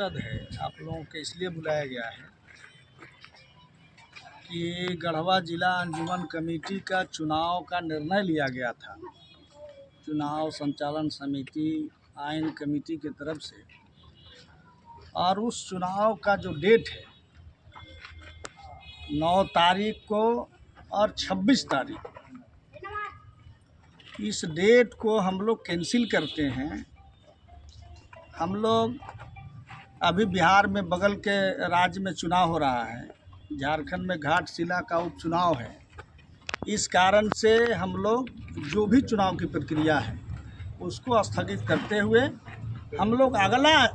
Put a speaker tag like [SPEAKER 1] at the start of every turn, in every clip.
[SPEAKER 1] मकसद है आप लोगों के इसलिए बुलाया गया है कि गढ़वा जिला अंजुमन कमेटी का चुनाव का निर्णय लिया गया था। चुनाव संचालन समिति आयन कमेटी की तरफ से, और उस चुनाव का जो डेट है 9 तारीख को और 26 तारीख, इस डेट को हम लोग कैंसिल करते हैं। हम लोग अभी बिहार में बगल के राज्य में चुनाव हो रहा है, झारखंड में घाटशिला का उपचुनाव है। इस कारण से हम लोग जो भी चुनाव की प्रक्रिया है उसको स्थगित करते हुए हम लोग अगला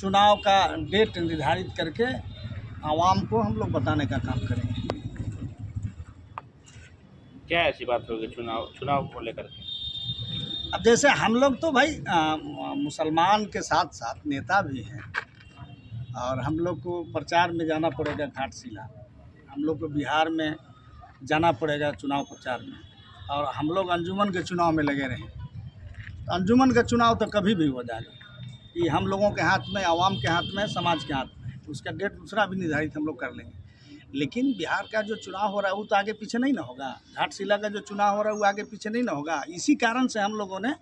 [SPEAKER 1] चुनाव का डेट निर्धारित करके आवाम को हम लोग बताने का काम करेंगे।
[SPEAKER 2] क्या ऐसी बात होगी चुनाव को लेकर के?
[SPEAKER 1] अब जैसे हम लोग तो भाई मुसलमान के साथ साथ नेता भी हैं, और हम लोग को प्रचार में जाना पड़ेगा घाटशिला, हम लोग को बिहार में जाना पड़ेगा चुनाव प्रचार में, और हम लोग अंजुमन के चुनाव में लगे रहें। तो अंजुमन का चुनाव तो कभी भी हो जाएगा, ये हम लोगों के हाथ में, आवाम के हाथ में, समाज के हाथ में। उसका डेट दूसरा भी निर्धारित हम लोग कर लेंगे, लेकिन बिहार का जो चुनाव हो रहा है वो तो आगे पीछे नहीं ना होगा। घाटशिला का जो चुनाव हो रहा है वो आगे पीछे नहीं ना होगा। इसी कारण से हम लोगों ने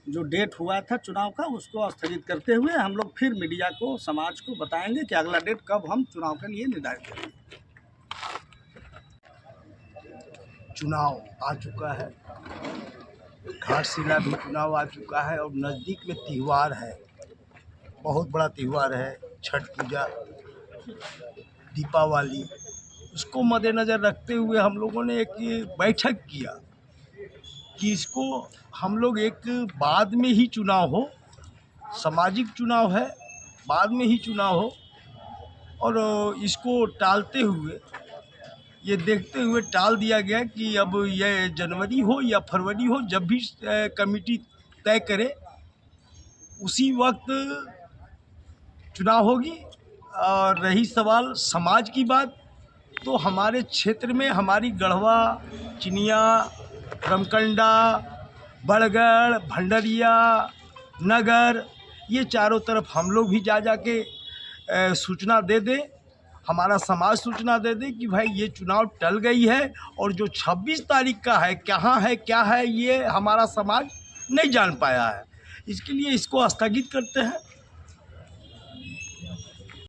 [SPEAKER 1] जो डेट हुआ था चुनाव का उसको स्थगित करते हुए हम लोग फिर मीडिया को, समाज को बताएंगे कि अगला डेट कब हम चुनाव के लिए निर्धारित करेंगे।
[SPEAKER 3] चुनाव आ चुका है, घाटशिला भी चुनाव आ चुका है, और नज़दीक में त्यौहार है, बहुत बड़ा त्यौहार है, छठ पूजा, दीपावली। उसको मद्देनज़र रखते हुए हम लोगों ने एक बैठक किया कि इसको हम लोग एक बाद में ही चुनाव हो, सामाजिक चुनाव है, बाद में ही चुनाव हो, और इसको टालते हुए, ये देखते हुए टाल दिया गया कि अब ये जनवरी हो या फरवरी हो, जब भी कमेटी तय करे उसी वक्त चुनाव होगी। और रही सवाल समाज की बात, तो हमारे क्षेत्र में हमारी गढ़वा, चिनिया, रमकंडा, बड़गढ़, भंडरिया, नगर, ये चारों तरफ हम लोग भी जा के सूचना दे दें, हमारा समाज सूचना दे दे कि भाई ये चुनाव टल गई है, और जो 26 तारीख का है कहाँ है क्या है ये हमारा समाज नहीं जान पाया है। इसके लिए इसको स्थगित करते हैं।